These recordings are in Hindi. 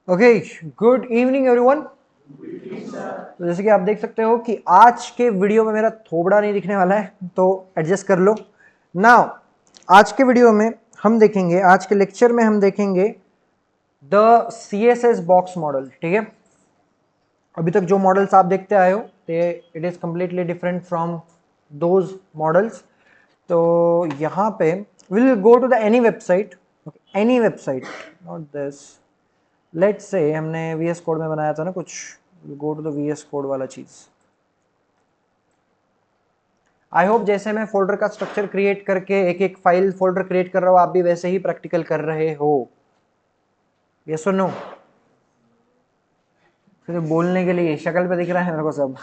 Okay, good evening everyone. तो जैसे कि आप देख सकते हो कि आज के वीडियो में मेरा थोबड़ा नहीं दिखने वाला है, तो एडजस्ट कर लो। नाउ आज के वीडियो में हम देखेंगे, आज के लेक्चर में हम देखेंगे द CSS बॉक्स मॉडल। ठीक है, अभी तक जो मॉडल्स आप देखते आए हो it is completely different from those models. तो यहाँ पे will go to the any website, any website, not this. Let's say हमने VS कोड में बनाया था ना कुछ, गो टू द VS कोड वाला चीज। आई होप जैसे मैं फोल्डर का स्ट्रक्चर क्रिएट करके एक एक फाइल फोल्डर क्रिएट कर रहा हूँ, आप भी वैसे ही प्रैक्टिकल कर रहे हो। यस और नो? फिर बोलने के लिए शक्ल पे दिख रहा है मेरे को सब।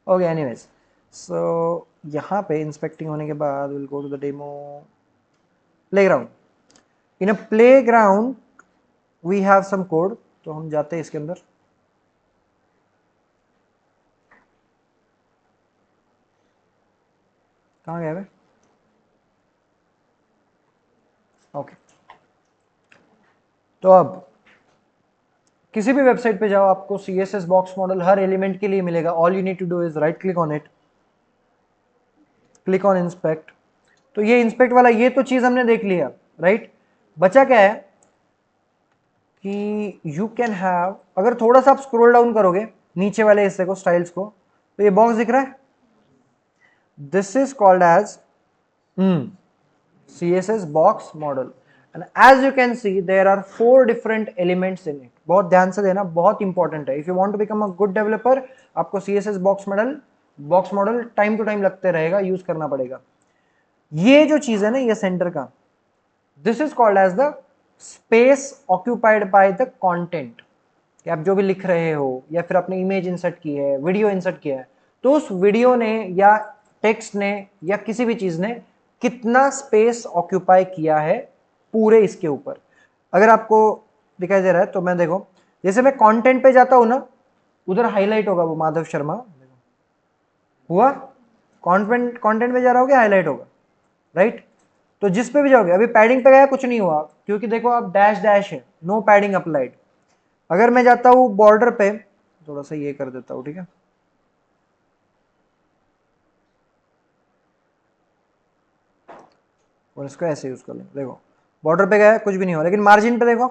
ओके, एनीवेज, सो यहाँ पे इंस्पेक्टिंग होने के बाद will go to the demo playground. In a playground we have some code, तो हम जाते हैं इसके अंदर। कहाँ गए वे? ओके, तो अब किसी भी वेबसाइट पे जाओ, आपको CSS बॉक्स मॉडल हर एलिमेंट के लिए मिलेगा। All you need to do is right click on it, click on inspect. तो ये इंस्पेक्ट वाला, ये तो चीज हमने देख लिया, राइट। बचा क्या है कि यू कैन हैव, अगर थोड़ा सा आप स्क्रॉल डाउन करोगे नीचे वाले हिस्से को, स्टाइल्स को, तो ये बॉक्स दिख रहा है। This is called as CSS box model, and as you can see there are 4 different elements in it. बहुत ध्यान से देना, बहुत इंपॉर्टेंट है। If you want to become a good developer, आपको CSS box model time to time लगते रहेगा, यूज करना पड़ेगा। ये जो चीज है ना, ये सेंटर का, this is called as the space occupied by the content. कि आप जो भी लिख रहे हो या फिर आपने इमेज इंसर्ट की है, वीडियो इंसर्ट किया है, तो उस वीडियो ने या टेक्स्ट ने या किसी भी चीज ने कितना स्पेस ऑक्यूपाई किया है पूरे इसके ऊपर। अगर आपको दिखाई दे रहा है तो मैं देखो, जैसे मैं कंटेंट पे जाता हूं ना, उधर हाईलाइट होगा वो माधव शर्मा, हुआ। कंटेंट कंटेंट पे जा रहा होगा, हाईलाइट होगा, राइट। तो जिस पे भी जाओगे, अभी पैडिंग पे गया कुछ नहीं हुआ, क्योंकि देखो आप डैश डैश है, नो पैडिंग अप्लाइड। अगर मैं जाता हूं बॉर्डर पे, थोड़ा सा ये कर देता हूं, ठीक है, और इसको ऐसे यूज कर लेंगे। देखो बॉर्डर पे गया कुछ भी नहीं हुआ, लेकिन मार्जिन पे देखो।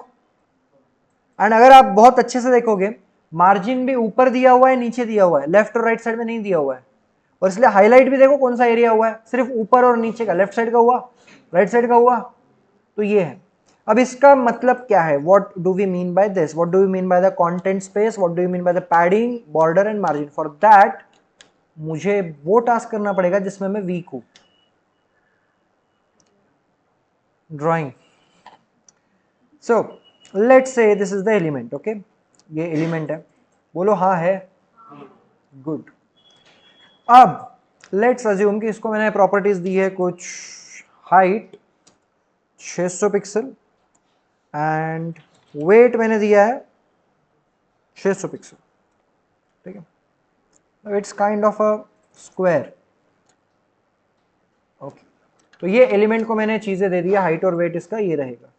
एंड अगर आप बहुत अच्छे से देखोगे, मार्जिन भी ऊपर दिया हुआ है, नीचे दिया हुआ है, लेफ्ट और राइट साइड में नहीं दिया हुआ है। और इसलिए हाईलाइट भी देखो कौन सा एरिया हुआ है, सिर्फ ऊपर और नीचे का, लेफ्ट साइड का हुआ, राइट साइड का हुआ। तो ये है। अब इसका मतलब क्या है, what do we mean by this, what do we mean by the content space, what do you mean by the padding, border and margin. For that मुझे वो टास्क करना पड़ेगा जिसमें मैं वीक हूं, drawing. So let's say this is the element. Okay, ये एलिमेंट है, बोलो हाँ है, गुड। अब लेट्स अज्यूम कि इसको मैंने प्रॉपर्टीज दी है कुछ, हाइट 600 पिक्सल एंड वेट मैंने दिया है 600 पिक्सल, ठीक है। It's kind of a square. Okay, तो ये एलिमेंट को मैंने चीजें दे दिया, हाइट और वेट इसका ये रहेगा।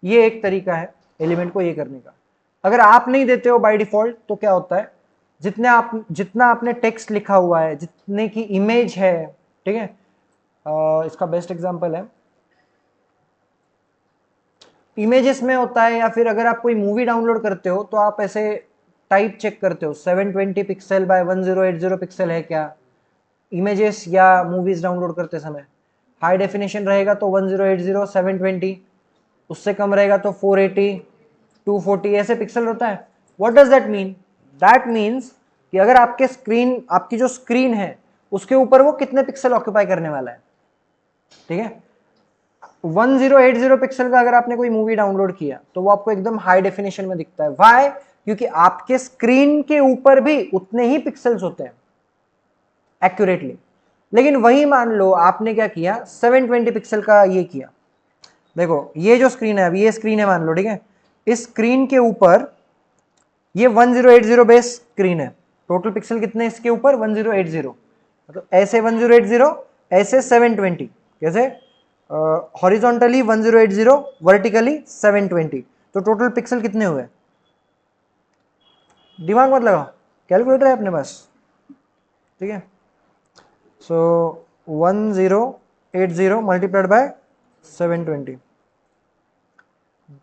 ये एक तरीका है एलिमेंट को ये करने का। अगर आप नहीं देते हो बाय डिफॉल्ट, तो क्या होता है, जितना आपने टेक्स्ट लिखा हुआ है, जितने की इमेज है, ठीक है, इसका बेस्ट एग्जांपल है इमेजेस में होता है, या फिर अगर आप कोई मूवी डाउनलोड करते हो तो आप ऐसे टाइप चेक करते हो, 720 पिक्सल बाय 1080 पिक्सल है क्या, इमेजेस या मूवीज डाउनलोड करते समय। हाई डेफिनेशन रहेगा तो 1080 720, उससे कम रहेगा तो 480 240 ऐसे पिक्सल होता है। What does that mean? That means कि अगर आपकी जो स्क्रीन है उसके ऊपर वो कितने पिक्सल ऑक्यूपाई करने वाला है, ठीक है। 1080 पिक्सल का अगर आपने कोई मूवी डाउनलोड किया तो वो आपको एकदम हाई डेफिनेशन में दिखता है। व्हाई? क्योंकि आपके स्क्रीन के ऊपर भी उतने ही पिक्सल्स होते हैं एक्यूरेटली। लेकिन वही मान लो आपने क्या किया, 720 पिक्सल का ये किया। देखो ये जो स्क्रीन है, अभी ये स्क्रीन है मान लो, ठीक है। इस स्क्रीन के ऊपर ये 1080 बेस स्क्रीन है, टोटल पिक्सल कितने इसके ऊपर 1080, मतलब ऐसे 1080, ऐसे 720, कैसे हॉरिजॉन्टली 1080, वर्टिकली 720, तो टोटल पिक्सल कितने हुए दिमाग मत लगाओ, कैलकुलेटर है अपने पास, ठीक है। सो 1080 मल्टीप्लाइड बाय 720,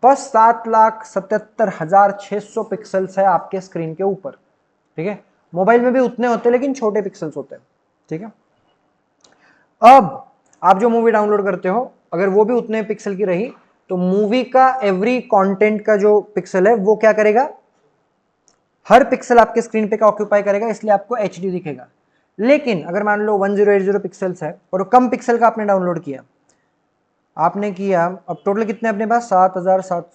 बस 7,77,600 पिक्सल्स है आपके स्क्रीन के ऊपर, ठीक है। मोबाइल में भी उतने होते हैं लेकिन छोटे पिक्सल्स होते हैं, ठीक है। अब आप जो मूवी डाउनलोड करते हो अगर वो भी उतने पिक्सल की रही तो मूवी का एवरी कंटेंट का जो पिक्सल है वो क्या करेगा, हर पिक्सल आपके स्क्रीन पे का ऑक्यूपाई करेगा, इसलिए आपको एचडी दिखेगा। लेकिन अगर मान लो 1080 पिक्सल्स है और कम पिक्सल का आपने डाउनलोड किया, आपने किया, अब टोटल कितने अपने पास 7,007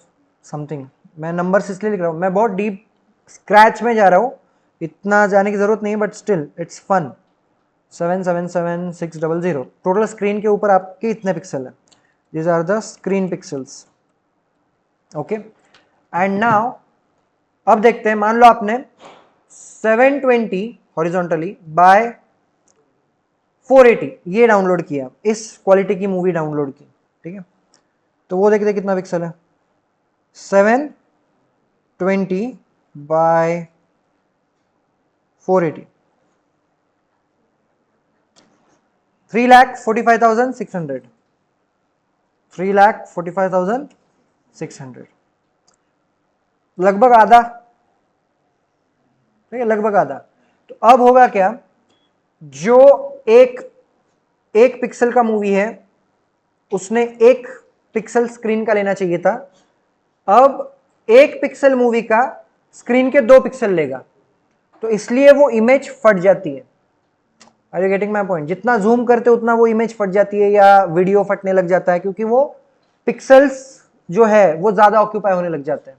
समथिंग, मैं नंबर्स इसलिए लिख रहा हूँ, मैं बहुत डीप स्क्रैच में जा रहा हूँ, इतना जाने की जरूरत नहीं है but still it's fun. 7,77600 total screen के ऊपर आपके इतने पिक्सल है, these are the screen pixels, okay. And now अब देखते हैं, मान लो आपने 720 हॉरिजॉन्टली बाय 480 ये डाउनलोड किया, इस क्वालिटी की मूवी डाउनलोड की, ठीक है। तो वो देखते कितना पिक्सल है, 720 बाय 480, 3,45,600, 3,45,600, लगभग आधा, ठीक है, लगभग आधा। तो अब होगा क्या, जो एक एक पिक्सल का मूवी है उसने एक पिक्सल स्क्रीन का लेना चाहिए था, अब एक पिक्सल मूवी का स्क्रीन के 2 पिक्सल लेगा, तो इसलिए वो इमेज फट जाती है। Are you getting my point, जितना जूम करते उतना वो इमेज फट जाती है या वीडियो फटने लग जाता है, क्योंकि वो पिक्सल्स जो है वो ज्यादा ऑक्यूपाई होने लग जाते हैं।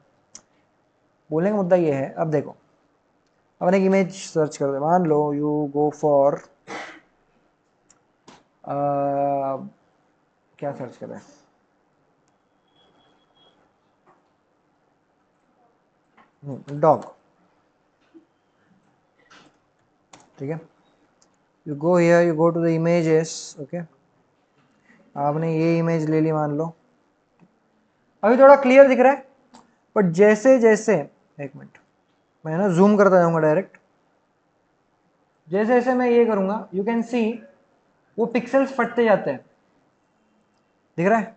बोलने का मुद्दा ये है, अब देखो, अपन एक इमेज सर्च कर दे, मान लो यू गो फॉर क्या सर्च कर रहे हैं, डॉग, ठीक है। You go here, you go to the images, okay, आपने ये इमेज ले ली मान लो, अभी थोड़ा क्लियर दिख रहा है, बट जैसे जैसे, एक मिनट मैं ना जूम करता जाऊंगा डायरेक्ट, जैसे जैसे मैं ये करूंगा यू कैन सी वो पिक्सल्स फटते जाते हैं, दिख रहा है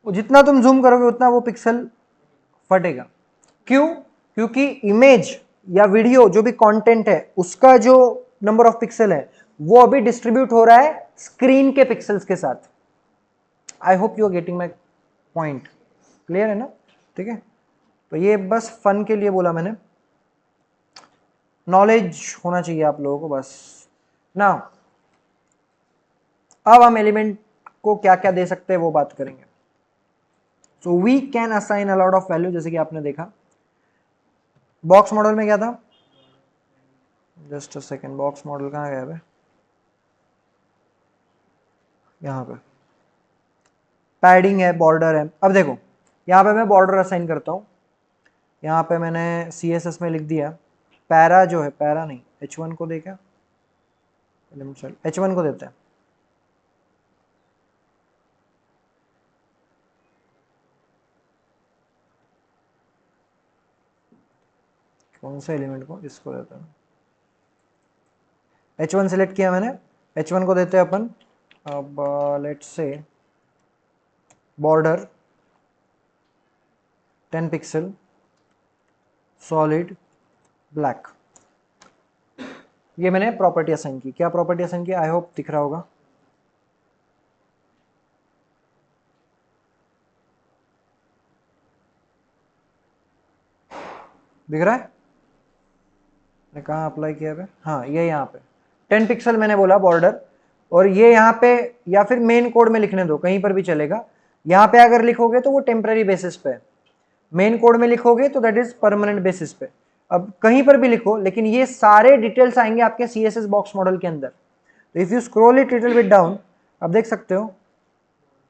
वो जितना तुम जूम करोगे उतना वो पिक्सल फटेगा, क्यों, क्योंकि इमेज या वीडियो जो भी कंटेंट है उसका जो नंबर ऑफ पिक्सल है वो अभी डिस्ट्रीब्यूट हो रहा है स्क्रीन के पिक्सल्स के साथ। I hope you are getting my point, clear है ना, ठीक है। तो ये बस फन के लिए बोला मैंने, नॉलेज होना चाहिए आप लोगों को बस ना। अब हम एलिमेंट को क्या क्या दे सकते हैं वो बात करेंगे। So we can assign a lot of value, जैसे कि आपने देखा बॉक्स मॉडल में क्या था, just a second, box model कहाँ गया है, यहाँ पे पैडिंग है, बॉर्डर है। अब देखो यहाँ पे मैं बॉर्डर असाइन करता हूँ, यहाँ पे मैंने CSS में लिख दिया, पैरा जो है, पैरा नहीं, H1 को देखा, H1 को देते हैं, कौन से एलिमेंट को, इसको देते हैं, H1 सेलेक्ट किया मैंने, H1 को देते हैं अपन, अब let's say border 10 pixel solid black, ये मैंने प्रॉपर्टी असाइन की। क्या प्रॉपर्टी असाइन की, आई होप दिख रहा होगा, दिख रहा है, मैंने कहाँ अप्लाई किया है, हाँ ये यहाँ पे 10 पिक्सल मैंने बोला बॉर्डर, और ये यहाँ पे, या फिर मेन कोड में लिखने दो, कहीं पर भी चलेगा, यहाँ पे अगर लिखोगे तो वो टेम्पररी बेसिस पे, मेन कोड में लिखोगे तो दैट इज परमानेंट बेसिस पे। अब कहीं पर भी लिखो, लेकिन ये सारे डिटेल्स आएंगे आपके CSS बॉक्स मॉडल के अंदर। तो if you scroll it little bit down, आप देख सकते हो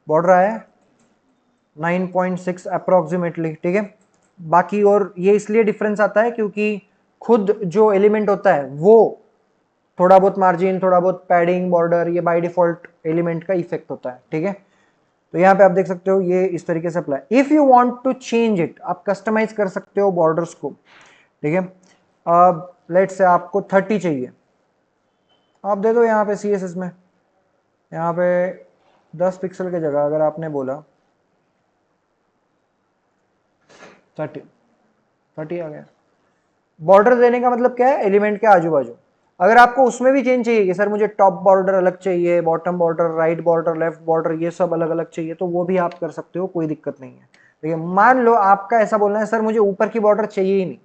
बॉर्डर आया 9.6 अप्रोक्सीमेटली, ठीक है। बाकी और ये इसलिए डिफरेंस आता है क्योंकि खुद जो एलिमेंट होता है वो थोड़ा बहुत मार्जिन, थोड़ा बहुत पैडिंग, बॉर्डर, ये बाय डिफॉल्ट एलिमेंट का इफेक्ट होता है, ठीक है। तो यहाँ पे आप देख सकते हो ये इस तरीके से apply. If you want to change it, आप कस्टमाइज कर सकते हो बॉर्डर्स को, ठीक है। अब लेट्स से आपको 30 चाहिए, आप दे दो यहाँ पे CSS में, यहाँ पे 10 पिक्सल की जगह अगर आपने बोला 30 आ गया। बॉर्डर देने का मतलब क्या है, एलिमेंट के आजू बाजू। अगर आपको उसमें भी चेंज चाहिए कि सर मुझे टॉप बॉर्डर अलग चाहिए, bottom border, right border, left border, ये सब अलग अलग चाहिए, तो वो भी आप कर सकते हो, कोई दिक्कत नहीं है। ठीक है, मान लो आपका ऐसा बोलना है सर मुझे ऊपर की बॉर्डर चाहिए ही नहीं,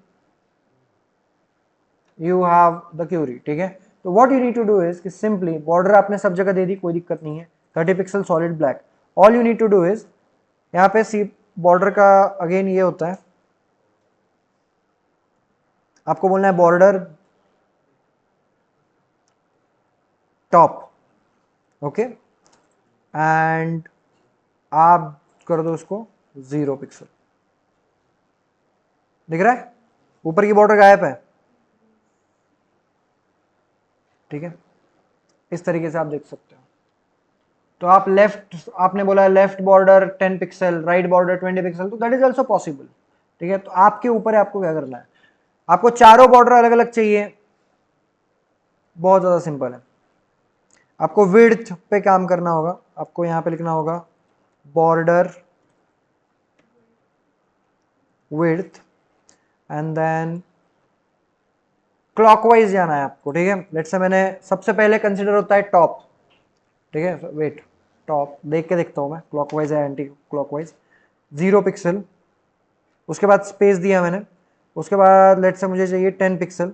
यू हैव द क्यूरी, ठीक है। तो what you need to do is कि सिंपली बॉर्डर आपने सब जगह दे दी, कोई दिक्कत नहीं है, 30 pixel solid black. All you need to do is, यहाँ पे सी बॉर्डर का अगेन ये होता है, आपको बोलना है बॉर्डर टॉप, ओके, एंड आप कर दो उसको 0 पिक्सल। दिख रहा है ऊपर की बॉर्डर गायब है, ठीक है। इस तरीके से आप देख सकते हो। तो आप लेफ्ट, आपने बोला left border 10 pixel, right border 20 pixel, तो दैट इज ऑल्सो पॉसिबल, ठीक है। तो आपके ऊपर है आपको क्या करना है। आपको चारों बॉर्डर अलग अलग चाहिए, बहुत ज्यादा सिंपल है। आपको विड्थ पे काम करना होगा, आपको यहां पे लिखना होगा border width and then clockwise जाना है आपको, ठीक है। लेट्स से मैंने सबसे पहले कंसीडर होता है टॉप, ठीक है, वेट टॉप देख के देखता हूं मैं, क्लॉकवाइज है एंटी क्लॉकवाइज, 0 पिक्सल, उसके बाद स्पेस दिया मैंने, उसके बाद लेट्स से मुझे चाहिए 10 पिक्सल,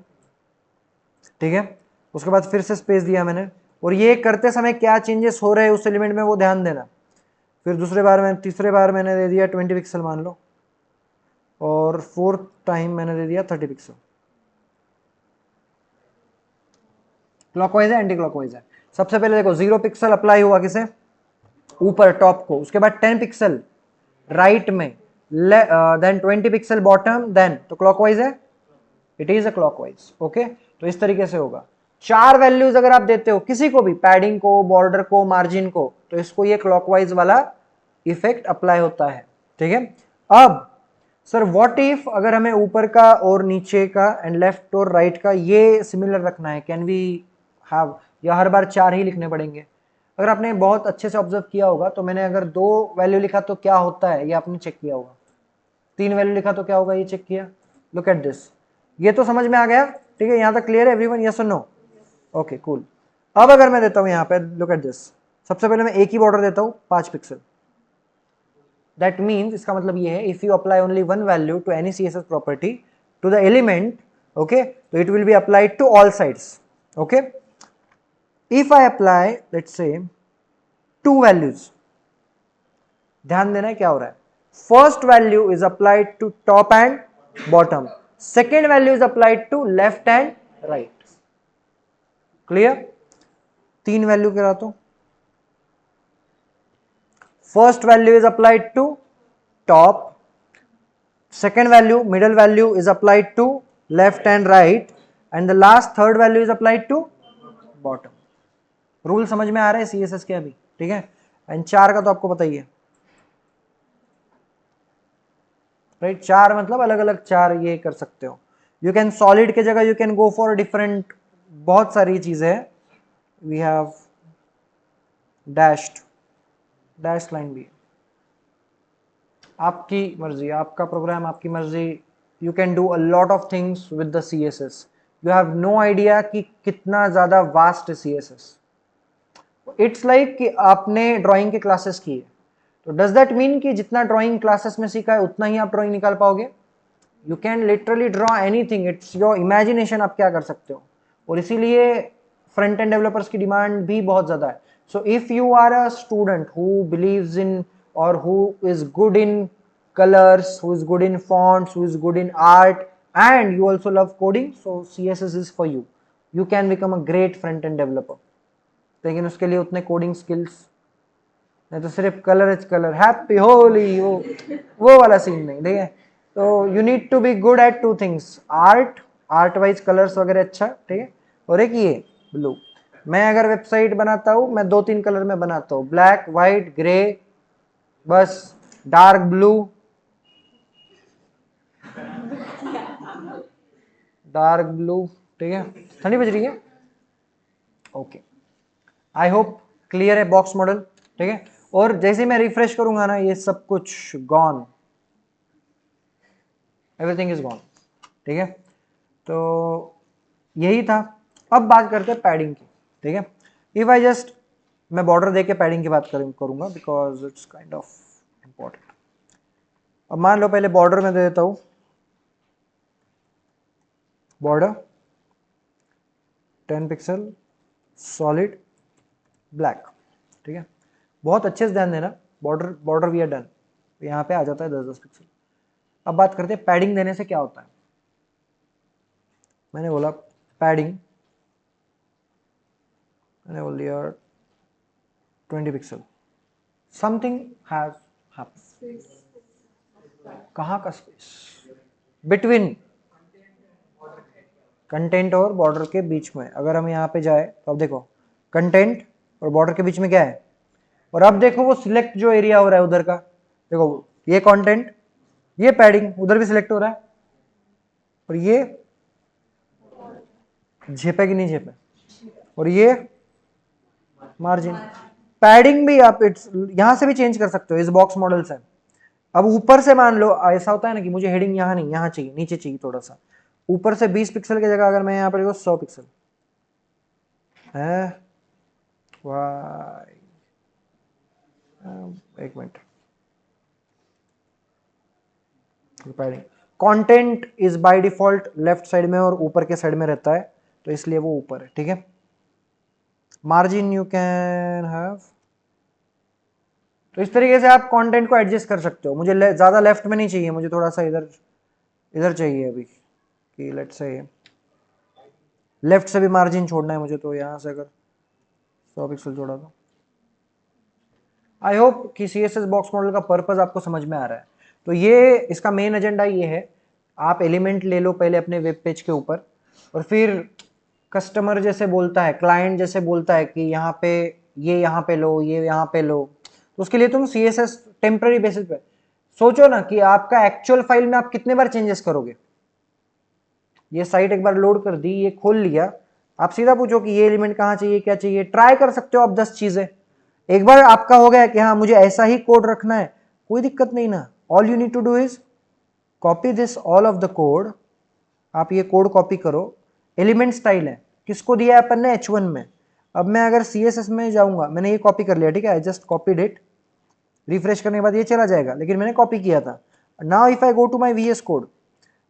ठीक है, उसके बाद फिर से स्पेस दिया मैंने, और ये करते समय क्या चेंजेस हो रहे हैं उस एलिमेंट में वो ध्यान देना। फिर तीसरे बार मैंने दे दिया 20 पिक्सल मान लो, और फोर्थ टाइम मैंने दे दिया 30 पिक्सल। क्लॉकवाइज है एंटी क्लॉकवाइज है। सबसे पहले देखो 0 पिक्सल अप्लाई हुआ किसे, ऊपर टॉप को, उसके बाद 10 पिक्सल राइट में, देन 20 पिक्सल बॉटम, देन तो क्लॉकवाइज है, it is a clockwise, okay. तो इस तरीके से होगा। 4 वैल्यूज अगर आप देते हो किसी को भी, पैडिंग को, बॉर्डर को, मार्जिन को, तो इसको ये क्लॉकवाइज वाला इफेक्ट अप्लाई होता है, ठीक है। अब सर व्हाट इफ अगर हमें ऊपर का और नीचे का एंड लेफ्ट और राइट का ये सिमिलर रखना है, कैन वी हैव, या हर बार 4 ही लिखने पड़ेंगे। अगर आपने बहुत अच्छे से ऑब्जर्व किया होगा तो मैंने अगर 2 वैल्यू लिखा तो क्या होता है ये आपने चेक किया होगा, 3 वैल्यू लिखा तो क्या होगा ये चेक किया। लुक एट दिस, ये तो समझ में आ गया, ठीक है। यहां तक क्लियर है एवरीवन, यस और नो, ओके कूल। अब अगर मैं देता हूं यहाँ पे, लुक एट दिस, सबसे पहले मैं एक ही बॉर्डर देता हूं 5 पिक्सल, दैट मीन्स इसका मतलब ये है if you apply only one value to any CSS property to the element, okay, तो it will be applied to all sides, okay. If I apply let's say 2 values, ध्यान देना है क्या हो रहा है। First value is applied to top and bottom, second value is applied to left and right, clear. 3 value कराता हूं, first value is applied to top, second value, middle value is applied to left and right, and the last third value is applied to bottom। Rule समझ में आ रहा है CSS के अभी, ठीक है। एंड 4 का तो आपको पता ही है, राइट। 4 मतलब अलग अलग 4 ये कर सकते हो। यू कैन सॉलिड के जगह you can go for different, बहुत सारी चीजें हैं। We have dashed, dash line भी, आपकी मर्जी, आपका प्रोग्राम, आपकी मर्जी। You can do a lot of things with the CSS, you have no idea कि कितना ज्यादा वास्ट है CSS। इट्स लाइक कि आपने ड्राइंग के क्लासेस की है, तो डज दैट मीन कि जितना ड्राइंग क्लासेस में सीखा है उतना ही आप ड्राइंग निकाल पाओगे। You can literally draw anything, it's your imagination, आप क्या कर सकते हो। और इसीलिए फ्रंट एंड डेवलपर्स की डिमांड भी बहुत ज्यादा है। So if you are a student who believes in और who is good in colors, who is good in fonts, who is good in art, and you also love coding, so CSS is for you. You can become a great front end developer, लेकिन उसके लिए उतने कोडिंग स्किल्स नहीं, तो सिर्फ colour is colour, happy Holi, वो वाला सीन नहीं, ठीक है। तो you need to be good at 2 things, art wise colours वगैरह अच्छा, ठीक है, और एक ये ब्लू। मैं अगर वेबसाइट बनाता हूँ मैं 2-3 कलर में बनाता हूँ, ब्लैक, व्हाइट, ग्रे, बस डार्क ब्लू, डार्क ब्लू, ठीक है। ठंडी बज रही है, ओके। आई होप क्लियर है बॉक्स मॉडल, ठीक है। और जैसे मैं रिफ्रेश करूंगा ना, ये सब कुछ गॉन, एवरीथिंग इज गॉन, ठीक है। तो यही था। अब बात करते हैं पैडिंग की, ठीक है। इफ आई जस्ट, मैं बॉर्डर देके पैडिंग की बात करूंगा because it's kind of important. अब मान लो पहले बॉर्डर में दे देता हूं, बॉर्डर 10 पिक्सल सॉलिड ब्लैक, ठीक है। बहुत अच्छे से ध्यान देना, border border we are done, यहाँ पे आ जाता है 10-10 पिक्सल। अब बात करते हैं पैडिंग देने से क्या होता है। मैंने बोला पैडिंग, मैंने बोल दिया 20 पिक्सल, समथिंग हैज हैपेंड। कहाँ का स्पेस बिटवीन कंटेंट और बॉर्डर के बीच में, अगर हम यहाँ पे जाए तो अब देखो कंटेंट और बॉर्डर के बीच में क्या है, और अब देखो वो सिलेक्ट जो एरिया हो रहा है उधर का, देखो ये कंटेंट, ये पैडिंग उधर भी सिलेक्ट हो रहा है, और ये झेपे कि नहीं झेपे, और ये मार्जिन। पैडिंग भी आप यहां से भी चेंज कर सकते हो इस बॉक्स मॉडल से। अब ऊपर से मान लो ऐसा होता है ना कि मुझे हेडिंग यहाँ नहीं, यहाँ चाहिए, नीचे चाहिए थोड़ा सा, ऊपर से 20 पिक्सल की जगह अगर मैं यहाँ पर देखो 100 पिक्सल है, वाई, एक minute, padding content is by default left side में और ऊपर के साइड में रहता है, तो इसलिए वो ऊपर है, ठीक है। मार्जिन यू कैन हैव, तो इस तरीके से आप कंटेंट को एडजस्ट कर सकते हो। मुझे ज्यादा लेफ्ट में नहीं चाहिए, मुझे थोड़ा सा इधर इधर चाहिए अभी, कि लेट्स से लेफ्ट से भी मार्जिन छोड़ना है मुझे, तो यहां से अगर 100 पिक्सल छोड़ा तो आई होप कि CSS बॉक्स मॉडल का पर्पस आपको समझ में आ रहा है। तो ये इसका मेन एजेंडा ये है, आप एलिमेंट ले लो पहले अपने वेब पेज के ऊपर, और फिर कस्टमर जैसे बोलता है, क्लाइंट जैसे बोलता है कि यहाँ पे ये यहाँ पे लो, ये यहाँ पे लो, तो उसके लिए तुम CSS टेम्पररी बेसिस पे सोचो ना कि आपका एक्चुअल फाइल में आप कितने बार चेंजेस करोगे। ये साइट एक बार लोड कर दी, ये खोल लिया, आप सीधा पूछो कि ये एलिमेंट कहाँ चाहिए, क्या चाहिए, ट्राई कर सकते हो आप 10 चीजें। एक बार आपका हो गया कि हाँ मुझे ऐसा ही कोड रखना है, कोई दिक्कत नहीं ना, all you need to do is copy this all of the code, आप ये कोड कॉपी करो, एलिमेंट स्टाइल है, किसको दिया है अपन ने, H1 में। अब मैं अगर CSS में जाऊंगा, मैंने ये कॉपी कर लिया, ठीक है, I just copied it, refresh करने के बाद ये चला जाएगा, लेकिन मैंने कॉपी किया था। Now if I go to my VS code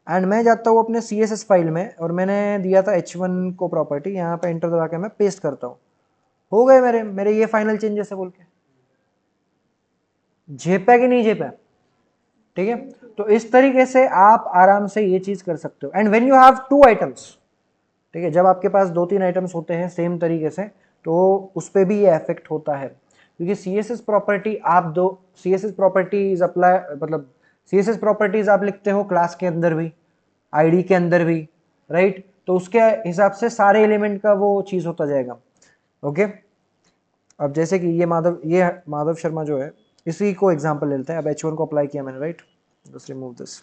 and मैं जाता हूँ अपने CSS फाइल में, और मैंने दिया था H1 को प्रॉपर्टी, यहाँ पे एंटर दबा के मैं पेस्ट करता हूँ, हो गए मेरे मेरे ये फाइनल चेंजेस है बोल के, झेपा कि नहीं झेपा, ठीक है। तो इस तरीके से आप आराम से ये चीज कर सकते हो। And when you have 2 items, ठीक है, जब आपके पास 2-3 आइटम्स होते हैं सेम तरीके से, तो उस पर भी ये इफेक्ट होता है, क्योंकि CSS प्रॉपर्टी आप दो, CSS प्रॉपर्टीज अप्लाई, मतलब CSS प्रॉपर्टीज आप लिखते हो क्लास के अंदर भी, ID के अंदर भी, राइट, तो उसके हिसाब से सारे एलिमेंट का वो चीज होता जाएगा, ओके। अब जैसे कि ये माधव शर्मा जो है, इसी को एग्जांपल ले लेते हैं। अब H1 को अप्लाई किया मैंने, right, just remove this,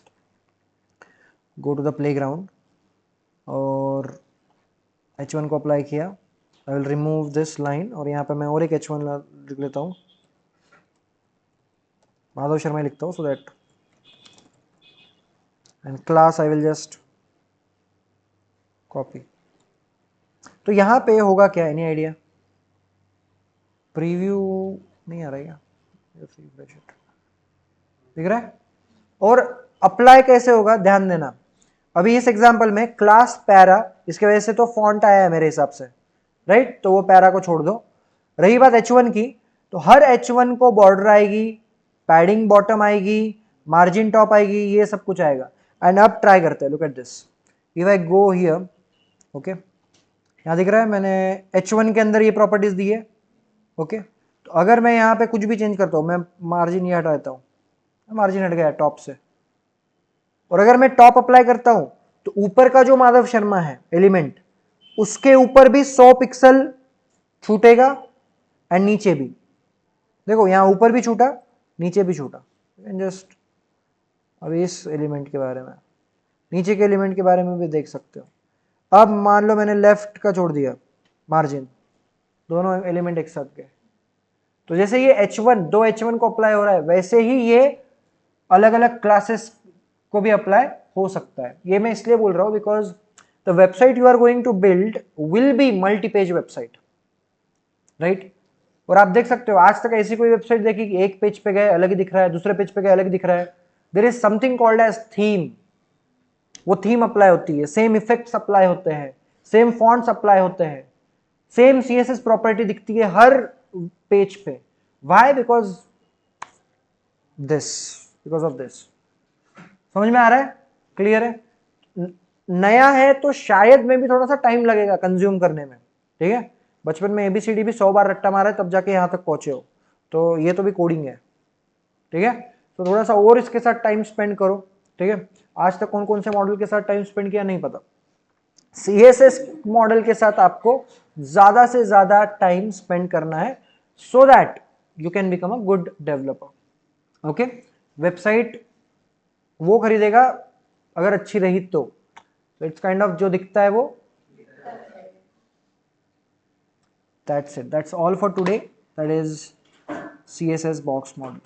go to the playground, और H1 को अप्लाई किया, I will remove this line, और यहाँ पे मैं और एक H1 लिख लेता हूँ, माधव शर्मा लिखता हूँ, so that, and class I will just copy. तो यहाँ पे होगा क्या, एनी आइडिया, प्रीव्यू नहीं आ रहा है, दिख रहा है, और अप्लाई कैसे होगा ध्यान देना। अभी इस एग्जांपल में क्लास पैरा, इसके वजह से तो फॉन्ट आया है मेरे हिसाब से, राइट, तो वो पैरा को छोड़ दो। रही बात H1 की, तो हर H1 को बॉर्डर आएगी, पैडिंग बॉटम आएगी, मार्जिन टॉप आएगी, ये सब कुछ आएगा। एंड अब ट्राई करते हैं, look at this, if I go here, okay, यहाँ दिख रहा है मैंने H1 के अंदर ये प्रॉपर्टीज दी है, ओके। तो अगर मैं यहाँ पे कुछ भी चेंज करता हूँ, मैं मार्जिन ये हटा देता हूँ, मार्जिन हट गया टॉप से, और अगर मैं टॉप अप्लाई करता हूं, तो ऊपर का जो माधव शर्मा है एलिमेंट, उसके ऊपर भी 100 पिक्सल छूटेगा, एंड नीचे भी देखो, यहां ऊपर भी छूटा, नीचे भी छोटा, जस्ट अभी इस एलिमेंट के बारे में, नीचे के एलिमेंट के बारे में भी देख सकते हो। अब मान लो मैंने लेफ्ट का छोड़ दिया मार्जिन, दोनों एलिमेंट एक साथ के, तो जैसे ये H1 दो H1 को अप्लाई हो रहा है, वैसे ही ये अलग अलग क्लासेस को भी अप्लाई हो सकता है। ये मैं इसलिए बोल रहा हूं because the website you are going to build will be multi page website, right. और आप देख सकते हो आज तक ऐसी कोई वेबसाइट देखी कि एक पेज पे गए अलग ही दिख रहा है, दूसरे पेज पे गए अलग दिख रहा है। There is something called edge theme, वो थीम अप्लाई होती है, सेम इफेक्ट्स अप्लाई होते हैं, सेम फॉन्ट्स अप्लाई होते हैं, सेम CSS प्रॉपर्टी दिखती है हर पेज पे। व्हाई? Because of this. समझ में आ रहा है? क्लियर है? नया है तो शायद में भी थोड़ा सा टाइम लगेगा कंज्यूम करने में, ठीक है। बचपन में ABCD भी 100 बार रट्टा मारा है तब जाके यहां तक पहुंचे हो, तो ये तो भी कोडिंग है, ठीक है। तो थोड़ा सा और इसके साथ टाइम स्पेंड करो, ठीक है। आज तक कौन कौन से मॉडल के साथ टाइम स्पेंड किया नहीं पता, CSS मॉडल के साथ आपको ज्यादा से ज्यादा टाइम स्पेंड करना है, so that you can become a good developer. Okay, website वो खरीदेगा अगर अच्छी रही तो इट्स काइंड ऑफ जो दिखता है वो। That's it, that's all for today, that is CSS box model.